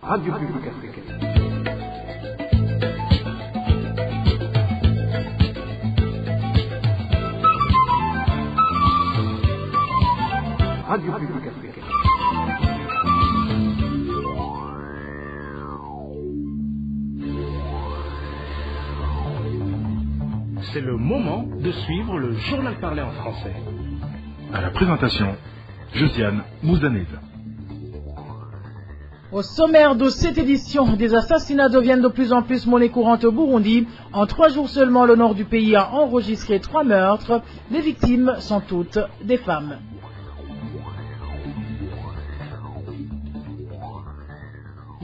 Radio Publique Africaine. Radio Publique Africaine. C'est le moment de suivre le journal parlé en français. À la présentation, Josiane Mouzanez. Au sommaire de cette édition, des assassinats deviennent de plus en plus monnaie courante au Burundi. En 3 jours seulement, le nord du pays a enregistré 3 meurtres. Les victimes sont toutes des femmes.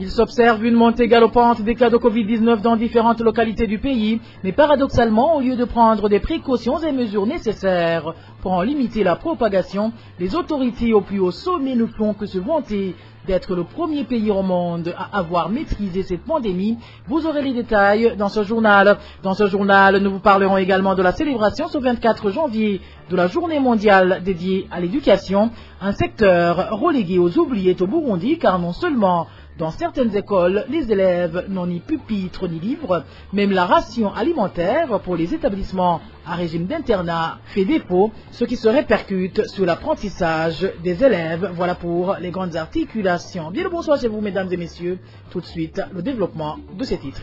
Il s'observe une montée galopante des cas de Covid-19 dans différentes localités du pays, mais paradoxalement, au lieu de prendre des précautions et mesures nécessaires pour en limiter la propagation, les autorités au plus haut sommet ne font que se vanter d'être le premier pays au monde à avoir maîtrisé cette pandémie. Vous aurez les détails dans ce journal. Dans ce journal, nous vous parlerons également de la célébration ce 24 janvier de la journée mondiale dédiée à l'éducation, un secteur relégué aux oubliettes au Burundi, car non seulement dans certaines écoles, les élèves n'ont ni pupitre ni livres, même la ration alimentaire pour les établissements à régime d'internat fait défaut, ce qui se répercute sur l'apprentissage des élèves. Voilà pour les grandes articulations. Bien le bonsoir chez vous, mesdames et messieurs. Tout de suite, le développement de ces titres.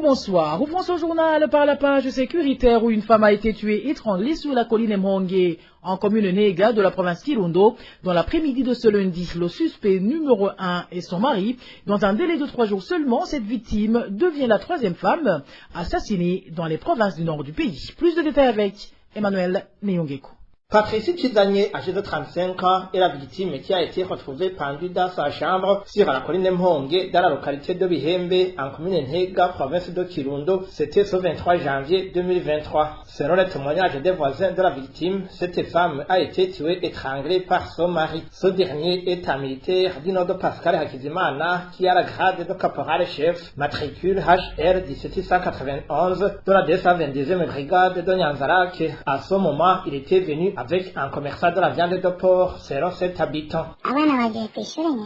Bonsoir. Ouvrons ce journal par la page sécuritaire où une femme a été tuée étranglée sur la colline Mhonge, en commune Nega de la province Kirundo. Dans l'après-midi de ce lundi, le suspect numéro 1 et son mari. Dans un délai de 3 jours seulement, cette victime devient la 3e femme assassinée dans les provinces du nord du pays. Plus de détails avec Emmanuel Neyongeko. Patricie Chizanye, âgée de 35 ans, est la victime qui a été retrouvée pendue dans sa chambre sur la colline Mhonge, dans la localité de Bihembe, en commune Ntega, province de Kirundo. C'était ce 23 janvier 2023. Selon les témoignages des voisins de la victime, cette femme a été tuée étranglée par son mari. Ce dernier est un militaire du nom de Pascal Hakizimana, qui a la grade de caporal-chef, matricule HR 1791 de la 222e brigade de Nyanzarak. À ce moment, il était venu avec un commerçant de la viande de porc, selon cet habitant.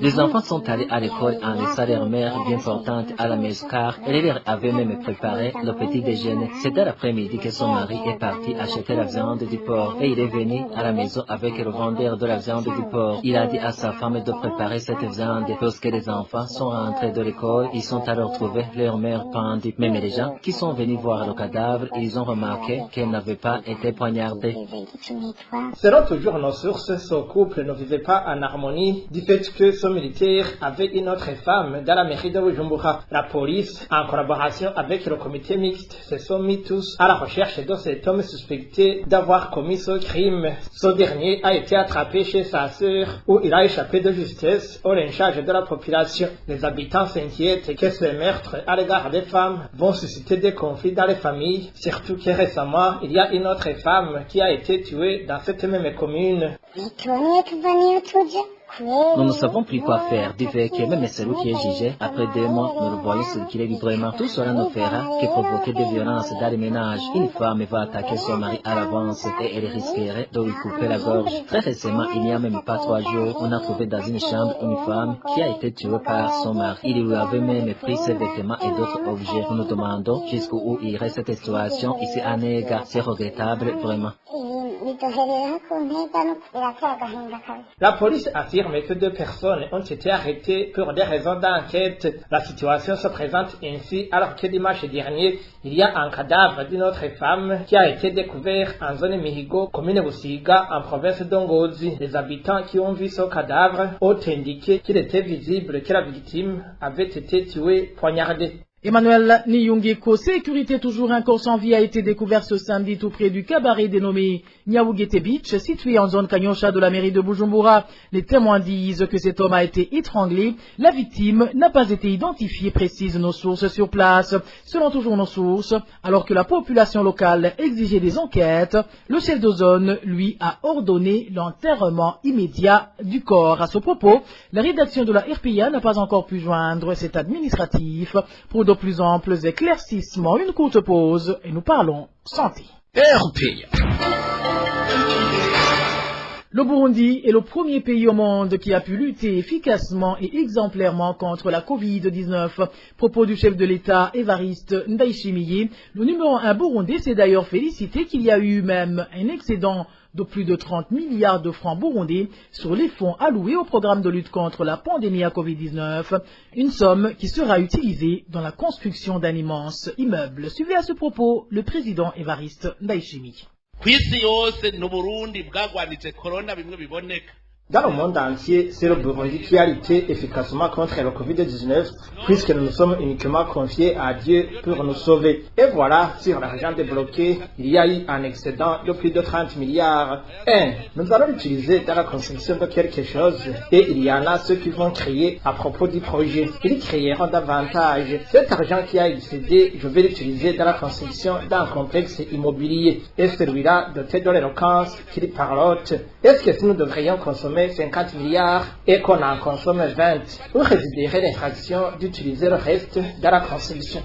Les enfants sont allés à l'école en laissant leur mère bien portante à la maison car elle leur avait même préparé le petit déjeuner. C'était l'après-midi que son mari est parti acheter la viande du porc et il est venu à la maison avec le vendeur de la viande du porc. Il a dit à sa femme de préparer cette viande. Lorsque les enfants sont rentrés de l'école, ils sont allés retrouver leur mère pendue. Même les gens qui sont venus voir le cadavre, ils ont remarqué qu'elle n'avait pas été poignardée. Selon toujours nos sources, ce couple ne vivait pas en harmonie du fait que ce militaire avait une autre femme dans la mairie de Bujumbura. La police, en collaboration avec le comité mixte, se sont mis tous à la recherche de cet homme suspecté d'avoir commis ce crime. Ce dernier a été attrapé chez sa sœur où il a échappé de justesse au lynchage de la population. Les habitants s'inquiètent que ces meurtres à l'égard des femmes vont susciter des conflits dans les familles, surtout que récemment, il y a une autre femme qui a été tuée dans cette même commune. Nous ne savons plus quoi faire du fait que même celui qui est jugé, après 2 mois, nous le voyons circuler librement. Tout cela ne fera que provoquer des violences dans les ménages. Une femme va attaquer son mari à l'avance et elle risquerait de lui couper la gorge. Très récemment, il n'y a même pas 3 jours, on a trouvé dans une chambre une femme qui a été tuée par son mari. Il lui avait même pris ses vêtements et d'autres objets. Nous nous demandons jusqu'où irait cette situation ici à Nega. C'est regrettable, vraiment. La police affirme que 2 personnes ont été arrêtées pour des raisons d'enquête. La situation se présente ainsi alors que dimanche dernier, il y a un cadavre d'une autre femme qui a été découvert en zone Mihigo, commune Busiga, en province d'Ongozi. Les habitants qui ont vu ce cadavre ont indiqué qu'il était visible que la victime avait été tuée poignardée. Emmanuel Niyongeko, sécurité toujours, un corps sans vie a été découvert ce samedi tout près du cabaret dénommé Nyawugete Beach, situé en zone Kanyosha de la mairie de Bujumbura. Les témoins disent que cet homme a été étranglé. La victime n'a pas été identifiée, précisent nos sources sur place. Selon toujours nos sources, alors que la population locale exigeait des enquêtes, le chef de zone, lui, a ordonné l'enterrement immédiat du corps. À ce propos, la rédaction de la RPA n'a pas encore pu joindre cet administratif pour de plus amples éclaircissements. Une courte pause et nous parlons santé. Le Burundi est le premier pays au monde qui a pu lutter efficacement et exemplairement contre la Covid-19. Propos du chef de l'État, Évariste Ndayishimiye. Le numéro 1 burundais s'est d'ailleurs félicité qu'il y a eu même un excédent de plus de 30 milliards de francs burundais sur les fonds alloués au programme de lutte contre la pandémie à Covid-19, une somme qui sera utilisée dans la construction d'un immense immeuble. Suivez à ce propos le président Évariste Ndayishimiye. Dans le monde entier, c'est le Burundi qui a lutté efficacement contre le Covid-19, puisque nous nous sommes uniquement confiés à Dieu pour nous sauver. Et voilà, sur l'argent débloqué, il y a eu un excédent de plus de 30 milliards. Nous allons l'utiliser dans la construction de quelque chose, et il y en a ceux qui vont crier à propos du projet. Ils crieront davantage. Cet argent qui a excédé, je vais l'utiliser dans la construction d'un complexe immobilier. Et celui-là doté de l'éloquence qu'il parlote. Est-ce que si nous devrions consommer 50 milliards et qu'on en consomme 20, où résiderait l'infraction d'utiliser le reste dans la construction?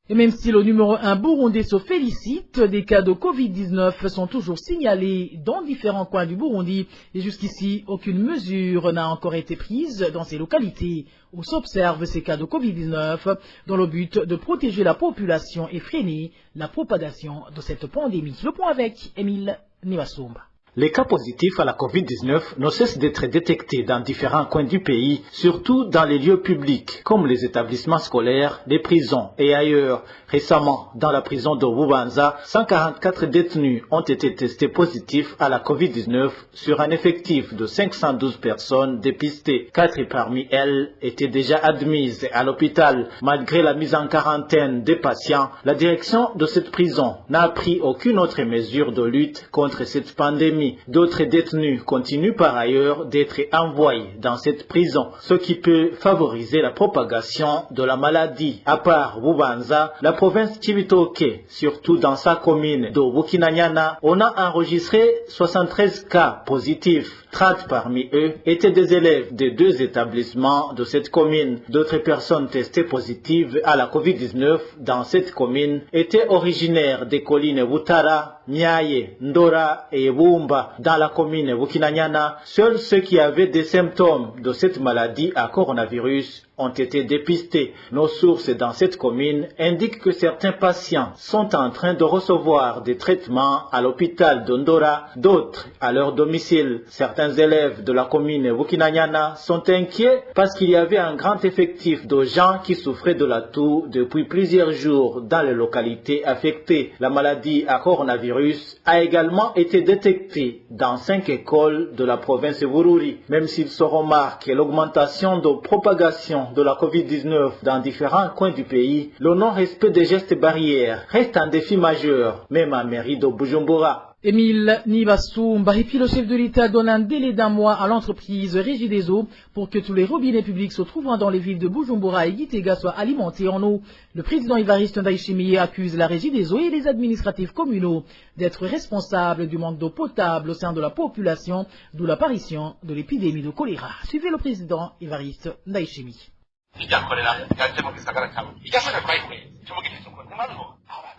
Et même si le numéro 1 burundais se félicite, des cas de Covid-19 sont toujours signalés dans différents coins du Burundi et jusqu'ici, aucune mesure n'a encore été prise dans ces localités où s'observent ces cas de Covid-19 dans le but de protéger la population et freiner la propagation de cette pandémie. Le point avec Émile Nivasumba. Les cas positifs à la Covid-19 ne cessent d'être détectés dans différents coins du pays, surtout dans les lieux publics, comme les établissements scolaires, les prisons et ailleurs. Récemment, dans la prison de Bubanza, 144 détenus ont été testés positifs à la Covid-19 sur un effectif de 512 personnes dépistées. 4 parmi elles étaient déjà admises à l'hôpital. Malgré la mise en quarantaine des patients, la direction de cette prison n'a pris aucune autre mesure de lutte contre cette pandémie. D'autres détenus continuent par ailleurs d'être envoyés dans cette prison, ce qui peut favoriser la propagation de la maladie. À part Bubanza, la province Cibitoke, surtout dans sa commune de Bukinanyana, on a enregistré 73 cas positifs. 30 parmi eux étaient des élèves des 2 établissements de cette commune. D'autres personnes testées positives à la Covid-19 dans cette commune étaient originaires des collines Butara, Nyaye, Ndora et Bumba. Dans la commune Bukinanyana, seuls ceux qui avaient des symptômes de cette maladie à coronavirus ont été dépistés. Nos sources dans cette commune indiquent que certains patients sont en train de recevoir des traitements à l'hôpital d'Ondora, d'autres à leur domicile. Certains élèves de la commune Bukinanyana sont inquiets parce qu'il y avait un grand effectif de gens qui souffraient de la toux depuis plusieurs jours dans les localités affectées. La maladie à coronavirus a également été détectée dans 5 écoles de la province Bururi. Même s'il se remarque l'augmentation de propagation de la Covid-19 dans différents coins du pays, le non-respect des gestes barrières reste un défi majeur, même en mairie de Bujumbura. Émile Nivasumba. Et puis le chef de l'État donne un délai d'1 mois à l'entreprise Regideso pour que tous les robinets publics se trouvant dans les villes de Bujumbura et Gitega soient alimentés en eau. Le président Évariste Ndayishimiye accuse la Regideso et les administratifs communaux d'être responsables du manque d'eau potable au sein de la population, d'où l'apparition de l'épidémie de choléra. Suivez le président Évariste Ndayishimiye.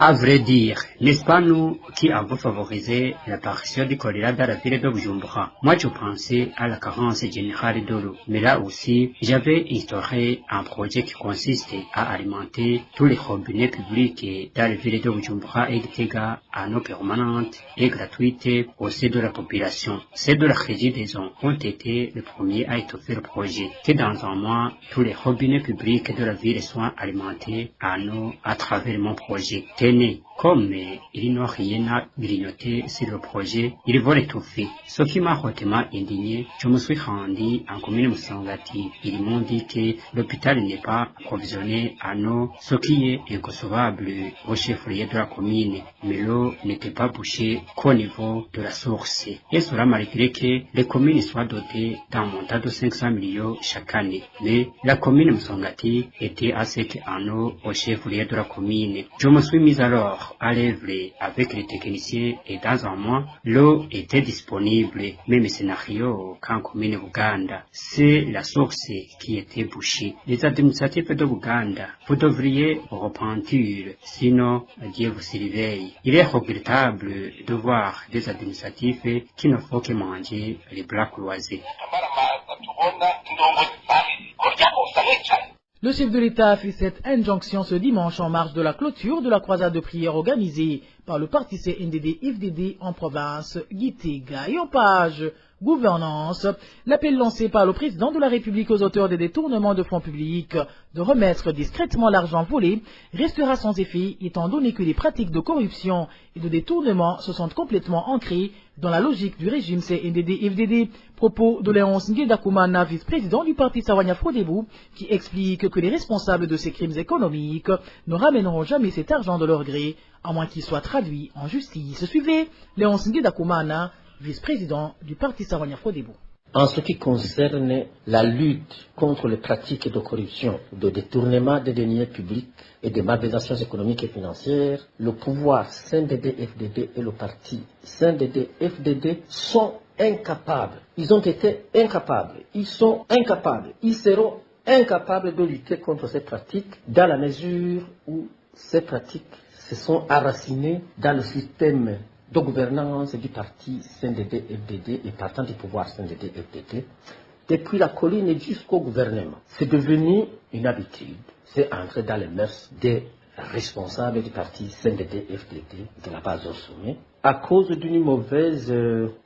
À vrai dire, n'est-ce pas nous qui avons favorisé l'apparition du choléra dans la ville de Bujumbura? Moi, je pensais à la carence générale de l'eau. Mais là aussi, j'avais instauré un projet qui consistait à alimenter tous les robinets publics dans la ville de Bujumbura et Gitega en eau permanente et gratuite au sein de la population. Ceux de la Regideso ont été les premiers à étoffer le projet. Que dans un mois, tous les robinets publics de la ville soient alimentés en eau à travers mon projet. Tenez, comme ils n'ont rien à grignoter sur le projet, ils vont l'étouffer. Ce qui m'a hautement indigné, je me suis rendu en commune Musongati. Ils m'ont dit que l'hôpital n'est pas approvisionné en eau, ce qui est inconcevable au chef-lieu de la commune. Mais l'eau n'était pas bouchée qu'au niveau de la source. Et cela malgré que les communes soient dotées d'un montant de 500 millions chaque année. Mais la commune Musongati était à sec en eau au chef-lieu de la commune. Je me suis fut mise alors à l'œuvre avec les techniciens et dans un mois, l'eau était disponible. Même scénario qu'en commune Ouganda, c'est la source qui était bouchée. Les administratifs de Ouganda, vous devriez vous repentir, sinon Dieu vous surveille. Il est regrettable de voir des administratifs qui ne font que manger les bras croisés. Le chef de l'État a fait cette injonction ce dimanche en marge de la clôture de la croisade de prière organisée par le parti CNDD-FDD en province Gitega. Et en page gouvernance, l'appel lancé par le président de la République aux auteurs des détournements de fonds publics de remettre discrètement l'argent volé restera sans effet étant donné que les pratiques de corruption et de détournement se sont complètement ancrées dans la logique du régime CNDD-FDD. Propos de Léonce Nguedakoumana, vice-président du parti Sawanya Frodebou, qui explique que les responsables de ces crimes économiques ne ramèneront jamais cet argent de leur gré, à moins qu'il soit traduit en justice. Suivez Léonce Nguedakoumana, vice-président du parti Sawanya Frodebou. En ce qui concerne la lutte contre les pratiques de corruption, de détournement des deniers publics et de malversations économiques et financières, le pouvoir CNDD-FDD et le parti CNDD-FDD sont incapables. Ils ont été incapables. Ils sont incapables. Ils seront incapables de lutter contre ces pratiques dans la mesure où ces pratiques se sont enracinées dans le système de gouvernance du parti CNDD-FDD et partant du pouvoir CNDD-FDD depuis la colline jusqu'au gouvernement. C'est devenu une habitude. C'est entré dans les mœurs des responsables du parti CNDD-FDD de la base au sommet. À cause d'une mauvaise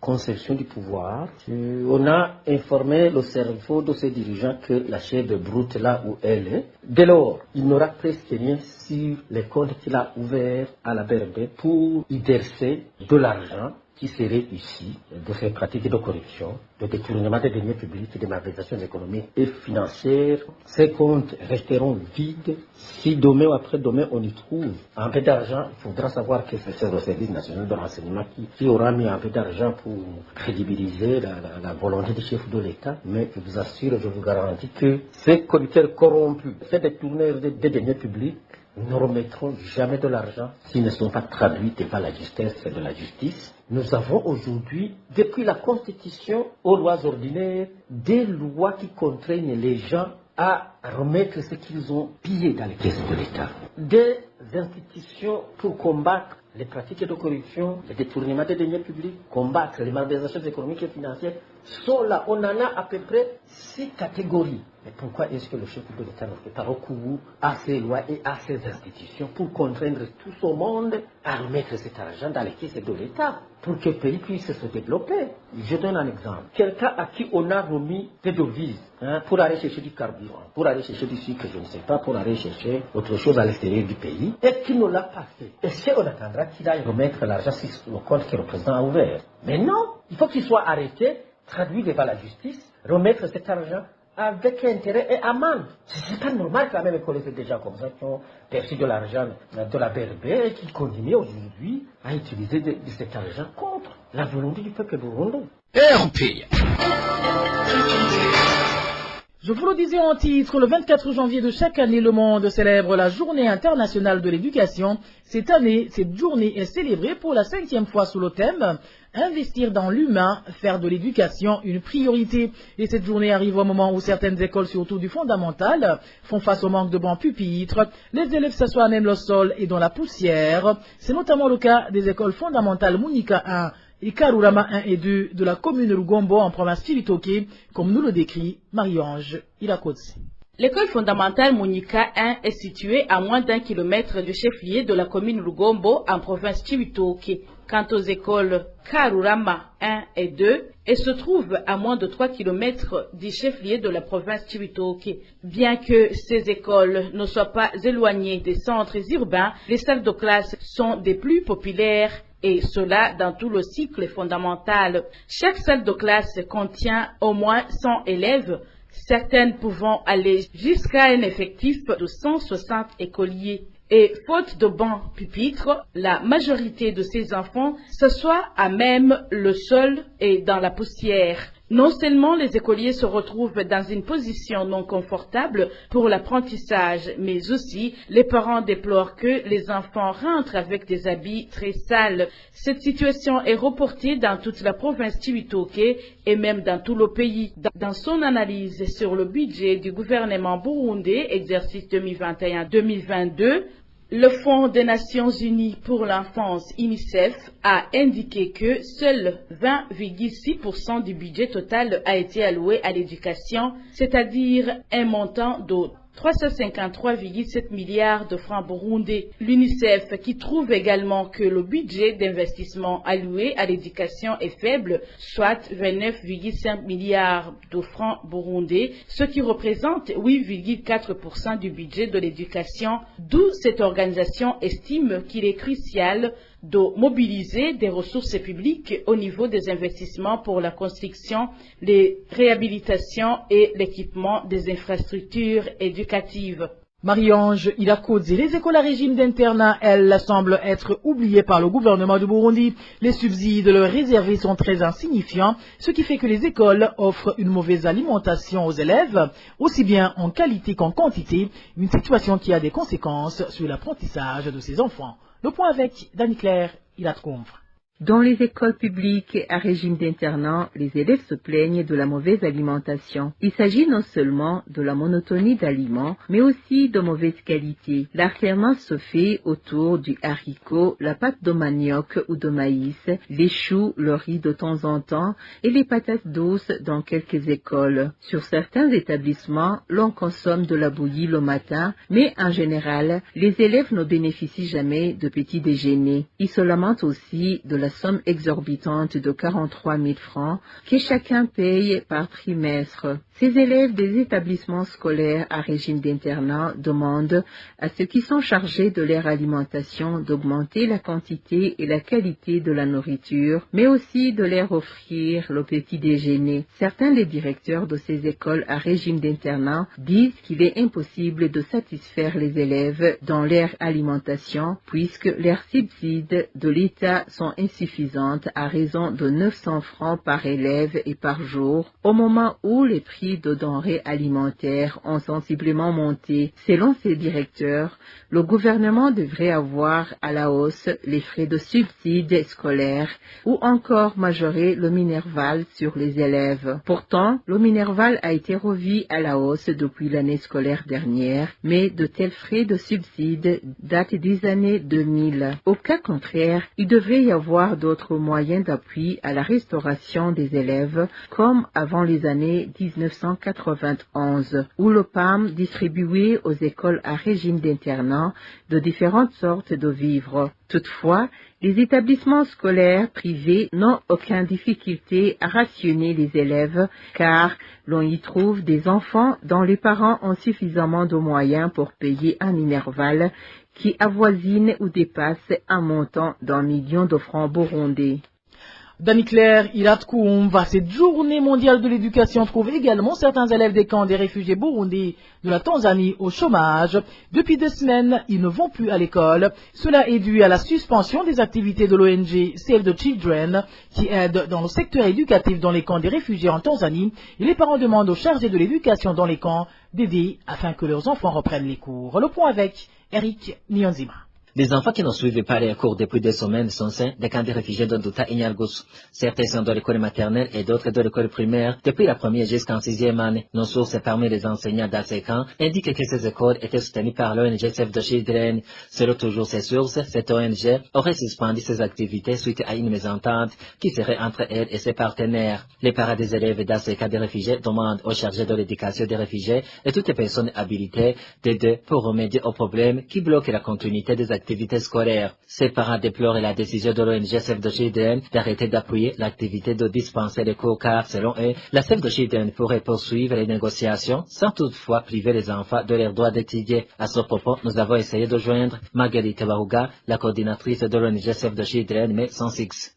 conception du pouvoir, on a informé le cerveau de ces dirigeants que la chair de brute là où elle est. Dès lors, il n'aura presque rien sur les comptes qu'il a ouverts à la BRB pour y verser de l'argent qui serait ici de ces pratiques de corruption, de détournement des deniers publics et de malversations économiques et financières. Ces comptes resteront vides si demain ou après-demain on y trouve un peu d'argent. Il faudra savoir que c'est le service national de renseignement qui aura mis un peu d'argent pour crédibiliser la volonté du chef de l'État. Mais je vous assure, je vous garantis que ces corrupteurs corrompus, ces détourneurs des deniers publics, ne remettront jamais de l'argent s'ils ne sont pas traduits devant la justice et de la justice. Nous avons aujourd'hui, depuis la Constitution aux lois ordinaires, des lois qui contraignent les gens à remettre ce qu'ils ont pillé dans les caisses de l'État. Des institutions pour combattre les pratiques de corruption, le détournement des deniers publics, combattre les malversations économiques et financières, sont là. On en a à peu près 6 catégories. Mais pourquoi est-ce que le chef de l'État ne fait pas recours à ces lois et à ces institutions pour contraindre tout ce monde à remettre cet argent dans les caisses de l'État pour que le pays puisse se développer? Je donne un exemple. Quelqu'un à qui on a remis des devises pour aller chercher du carburant, pour aller chercher du sucre, je ne sais pas, pour aller chercher autre chose à l'extérieur du pays, et qui ne l'a pas fait. Est-ce qu'on attendra qu'il aille remettre l'argent sur le compte que le président a ouvert? Mais non, il faut qu'il soit arrêté, traduit devant la justice, remettre cet argent avec intérêt et amende. Ce n'est pas normal quand même qu'on ait des gens comme ça qui ont perçu de l'argent de la BRB et qui continuent aujourd'hui à utiliser de cet argent contre la volonté du peuple burundais. Je vous le disais en titre, le 24 janvier de chaque année, le monde célèbre la Journée internationale de l'éducation. Cette année, cette journée est célébrée pour la 5e fois sous le thème « Investir dans l'humain, faire de l'éducation une priorité ». Et cette journée arrive au moment où certaines écoles, surtout du fondamental, font face au manque de bancs pupitres. Les élèves s'assoient même le sol et dans la poussière. C'est notamment le cas des écoles fondamentales Munika 1 et Karurama 1 et 2 de la commune Lugombo en province Chibitoke, comme nous le décrit Marie-Ange Irakotsi. L'école fondamentale Munika 1 est située à moins d'1 kilomètre du chef-lieu de la commune Lugombo en province Chibitoke. Quant aux écoles Karurama 1 et 2, elles se trouvent à moins de 3 kilomètres du chef-lieu de la province Chibitoke. Bien que ces écoles ne soient pas éloignées des centres urbains, les salles de classe sont des plus populaires, et cela dans tout le cycle fondamental. Chaque salle de classe contient au moins 100 élèves, certaines pouvant aller jusqu'à un effectif de 160 écoliers. Et faute de bancs pupitres, la majorité de ces enfants s'assoient à même le sol et dans la poussière. Non seulement les écoliers se retrouvent dans une position non confortable pour l'apprentissage, mais aussi les parents déplorent que les enfants rentrent avec des habits très sales. Cette situation est reportée dans toute la province Cibitoke et même dans tout le pays. Dans son analyse sur le budget du gouvernement burundais, exercice 2021-2022, le Fonds des Nations Unies pour l'enfance, UNICEF, a indiqué que seul 20,6% du budget total a été alloué à l'éducation, c'est-à-dire un montant de 353,7 milliards de francs burundais. L'UNICEF, qui trouve également que le budget d'investissement alloué à l'éducation est faible, soit 29,5 milliards de francs burundais, ce qui représente 8,4% du budget de l'éducation, d'où cette organisation estime qu'il est crucial de mobiliser des ressources publiques au niveau des investissements pour la construction, les réhabilitations et l'équipement des infrastructures éducatives. Marie-Ange Ilakodze, les écoles à régime d'internat, elles, semblent être oubliées par le gouvernement du Burundi. Les subsides leur réservés sont très insignifiants, ce qui fait que les écoles offrent une mauvaise alimentation aux élèves, aussi bien en qualité qu'en quantité, une situation qui a des conséquences sur l'apprentissage de ces enfants. Le point avec Dani Claire, Ilatkoumfre. Dans les écoles publiques à régime d'internat, les élèves se plaignent de la mauvaise alimentation. Il s'agit non seulement de la monotonie d'aliments, mais aussi de mauvaise qualité. L'alternance se fait autour du haricot, la pâte de manioc ou de maïs, les choux, le riz de temps en temps et les patates douces dans quelques écoles. Sur certains établissements, l'on consomme de la bouillie le matin, mais en général, les élèves ne bénéficient jamais de petit déjeuner. Ils se lamentent aussi de la somme exorbitante de 43 000 francs que chacun paye par trimestre. Ces élèves des établissements scolaires à régime d'internat demandent à ceux qui sont chargés de leur alimentation d'augmenter la quantité et la qualité de la nourriture, mais aussi de leur offrir le petit déjeuner. Certains des directeurs de ces écoles à régime d'internat disent qu'il est impossible de satisfaire les élèves dans leur alimentation puisque leurs subsides de l'État sont insuffisantes à raison de 900 francs par élève et par jour, au moment où les prix de denrées alimentaires ont sensiblement monté. Selon ces directeurs, le gouvernement devrait avoir à la hausse les frais de subsides scolaires ou encore majorer le Minerval sur les élèves. Pourtant, le Minerval a été revu à la hausse depuis l'année scolaire dernière, mais de tels frais de subsides datent des années 2000. Au cas contraire, il devrait y avoir d'autres moyens d'appui à la restauration des élèves, comme avant les années 1991, où le PAM distribuait aux écoles à régime d'internat de différentes sortes de vivres. Toutefois, les établissements scolaires privés n'ont aucune difficulté à rationner les élèves, car l'on y trouve des enfants dont les parents ont suffisamment de moyens pour payer un Minerval qui avoisine ou dépasse un montant d'1 million de francs burundais. Dani Claire, Ilatkoumva, cette journée mondiale de l'éducation trouve également certains élèves des camps des réfugiés burundais de la Tanzanie au chômage. Depuis 2 semaines, ils ne vont plus à l'école. Cela est dû à la suspension des activités de l'ONG Save the Children, qui aide dans le secteur éducatif dans les camps des réfugiés en Tanzanie. Et les parents demandent aux chargés de l'éducation dans les camps d'aider afin que leurs enfants reprennent les cours. Le point avec Eric Nyonzima. Les enfants qui ne suivent pas les cours depuis 2 semaines sont ceux des camps de réfugiés de Nduta et Nyargus. Certains sont dans l'école maternelle et d'autres dans l'école primaire depuis la première jusqu'en 6e année. Nos sources parmi les enseignants dans ces camps indiquent que ces écoles étaient soutenues par l'ONG Save the Children. Selon toujours ces sources, cette ONG aurait suspendu ses activités suite à une mésentente qui serait entre elle et ses partenaires. Les parents des élèves dans ces camps de réfugiés demandent aux chargés de l'éducation des réfugiés et toutes les personnes habilitées d'aider pour remédier aux problèmes qui bloquent la continuité des activités scolaires. Ces parents déplorent la décision de l'ONG Save the Children d'arrêter d'appuyer l'activité de dispenser les cours car, selon eux, la Save the Children pourrait poursuivre les négociations sans toutefois priver les enfants de leur droit d'étudier. À ce propos, nous avons essayé de joindre Marguerite Baruga, la coordinatrice de l'ONG Save the Children, mais sans succès.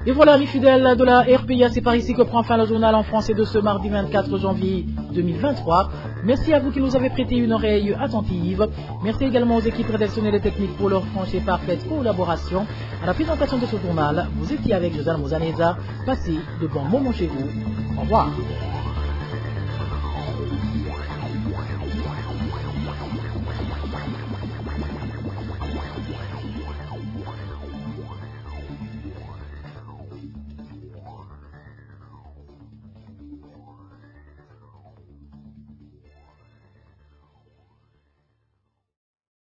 Et voilà, mes fidèles de la RPA, c'est par ici que prend fin le journal en français de ce mardi 24 janvier 2023. Merci à vous qui nous avez prêté une oreille attentive. Merci également aux équipes rédactionnelles et techniques pour leur franche et parfaite collaboration. À la présentation de ce journal, vous étiez avec Josiane Muzaneza. Passez de bons moments chez vous. Au revoir.